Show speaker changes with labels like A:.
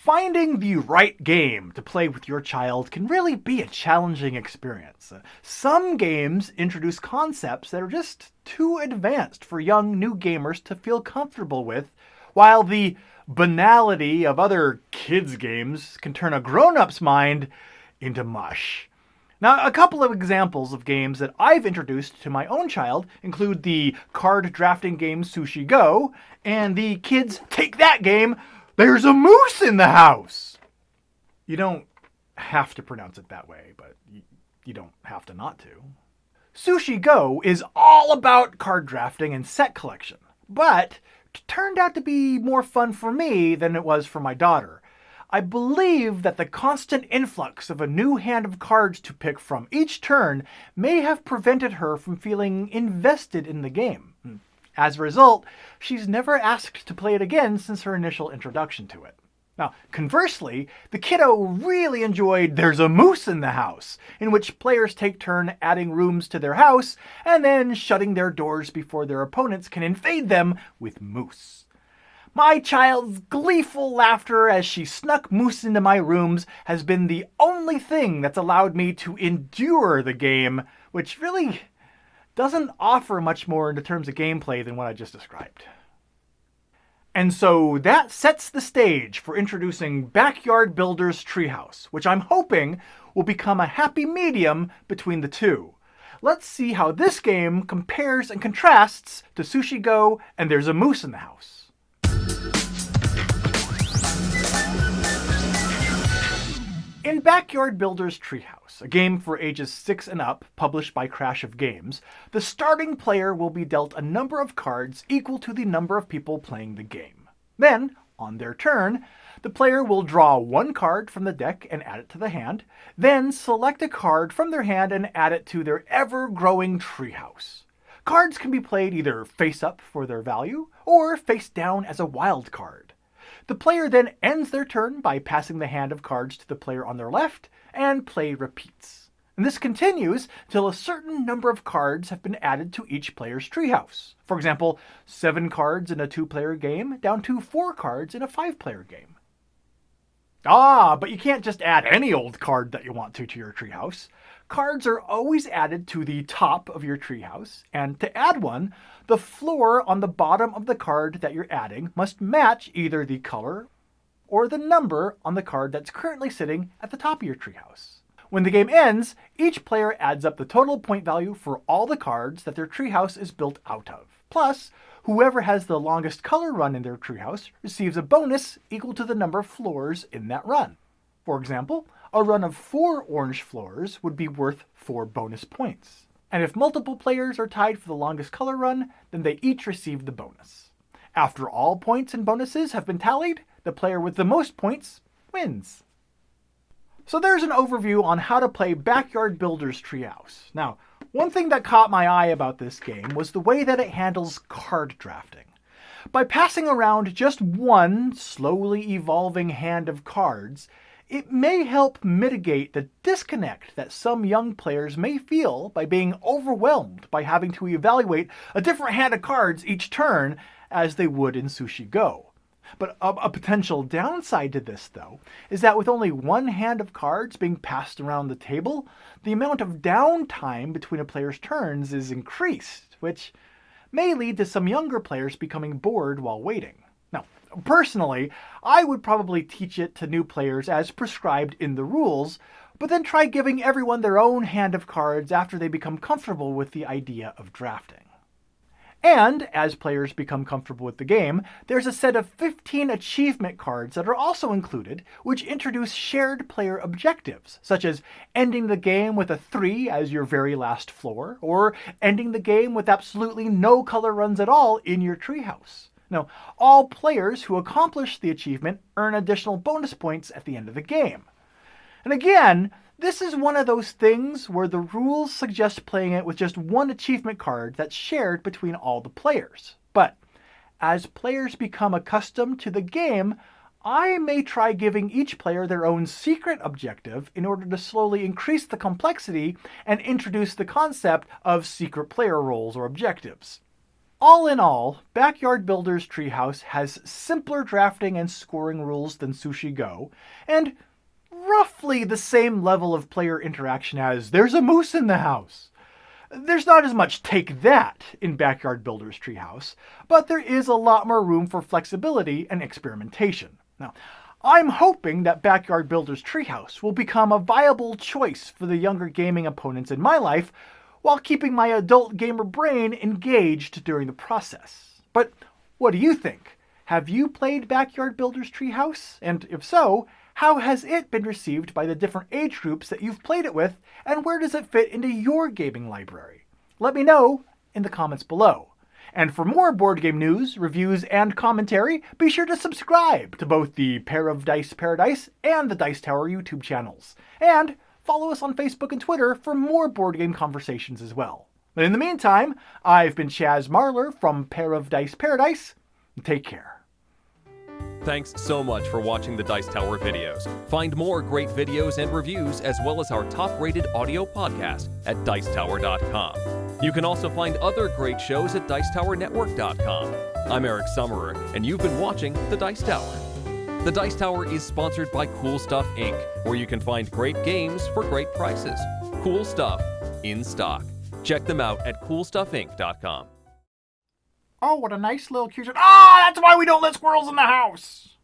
A: Finding the right game to play with your child can really be a challenging experience. Some games introduce concepts that are just too advanced for young new gamers to feel comfortable with, while the banality of other kids' games can turn a grown-up's mind into mush. Now, a couple of examples of games that I've introduced to my own child include the card drafting game Sushi Go and the kids' Take That game, There's a Moose in the House. You don't have to pronounce it that way, but you don't have to not to. Sushi Go is all about card drafting and set collection, but it turned out to be more fun for me than it was for my daughter. I believe that the constant influx of a new hand of cards to pick from each turn may have prevented her from feeling invested in the game. As a result, she's never asked to play it again since her initial introduction to it. Now, conversely, the kiddo really enjoyed There's a Moose in the House, in which players take turn adding rooms to their house and then shutting their doors before their opponents can invade them with moose. My child's gleeful laughter as she snuck moose into my rooms has been the only thing that's allowed me to endure the game, which really doesn't offer much more in terms of gameplay than what I just described. And so that sets the stage for introducing Backyard Builders Treehouse, which I'm hoping will become a happy medium between the two. Let's see how this game compares and contrasts to Sushi Go and There's a Moose in the House. In Backyard Builders Treehouse, a game for ages 6 and up, published by Crash of Games, the starting player will be dealt a number of cards equal to the number of people playing the game. Then, on their turn, the player will draw one card from the deck and add it to the hand, then select a card from their hand and add it to their ever-growing treehouse. Cards can be played either face up for their value, or face down as a wild card. The player then ends their turn by passing the hand of cards to the player on their left, and play repeats. And this continues till a certain number of cards have been added to each player's treehouse. For example, 7 cards in a 2-player game down to 4 cards in a 5-player game. But you can't just add any old card that you want to your treehouse. Cards are always added to the top of your treehouse, and to add one, the floor on the bottom of the card that you're adding must match either the color or the number on the card that's currently sitting at the top of your treehouse. When the game ends, each player adds up the total point value for all the cards that their treehouse is built out of. Plus, whoever has the longest color run in their treehouse receives a bonus equal to the number of floors in that run. For example, a run of 4 orange floors would be worth 4 bonus points. And if multiple players are tied for the longest color run, then they each receive the bonus. After all points and bonuses have been tallied, the player with the most points wins. So there's an overview on how to play Backyard Builders Treehouse. Now, one thing that caught my eye about this game was the way that it handles card drafting. By passing around just one slowly evolving hand of cards, it may help mitigate the disconnect that some young players may feel by being overwhelmed by having to evaluate a different hand of cards each turn as they would in Sushi Go. But a potential downside to this, though, is that with only one hand of cards being passed around the table, the amount of downtime between a player's turns is increased, which may lead to some younger players becoming bored while waiting. Now, personally, I would probably teach it to new players as prescribed in the rules, but then try giving everyone their own hand of cards after they become comfortable with the idea of drafting. And, as players become comfortable with the game, there's a set of 15 achievement cards that are also included, which introduce shared player objectives, such as ending the game with a 3 as your very last floor, or ending the game with absolutely no color runs at all in your treehouse. Now, all players who accomplish the achievement earn additional bonus points at the end of the game. And again, this is one of those things where the rules suggest playing it with just one achievement card that's shared between all the players. But as players become accustomed to the game, I may try giving each player their own secret objective in order to slowly increase the complexity and introduce the concept of secret player roles or objectives. All in all, Backyard Builders Treehouse has simpler drafting and scoring rules than Sushi Go, and roughly the same level of player interaction as "there's a moose in the house." There's not as much take that in Backyard Builders Treehouse, but there is a lot more room for flexibility and experimentation. Now, I'm hoping that Backyard Builders Treehouse will become a viable choice for the younger gaming opponents in my life, while keeping my adult gamer brain engaged during the process. But what do you think? Have you played Backyard Builders Treehouse? And if so, how has it been received by the different age groups that you've played it with, and where does it fit into your gaming library? Let me know in the comments below. And for more board game news, reviews, and commentary, be sure to subscribe to both the Pair of Dice Paradise and the Dice Tower YouTube channels. And follow us on Facebook and Twitter for more board game conversations as well. But in the meantime, I've been Chaz Marler from Pair of Dice Paradise. Take care.
B: Thanks so much for watching the Dice Tower videos. Find more great videos and reviews, as well as our top-rated audio podcast at Dicetower.com. You can also find other great shows at Dicetowernetwork.com. I'm Eric Summerer, and you've been watching The Dice Tower. The Dice Tower is sponsored by Cool Stuff Inc., where you can find great games for great prices. Cool stuff in stock. Check them out at CoolStuffInc.com.
A: Oh, what a nice little cute... Ah, that's why we don't let squirrels in the house!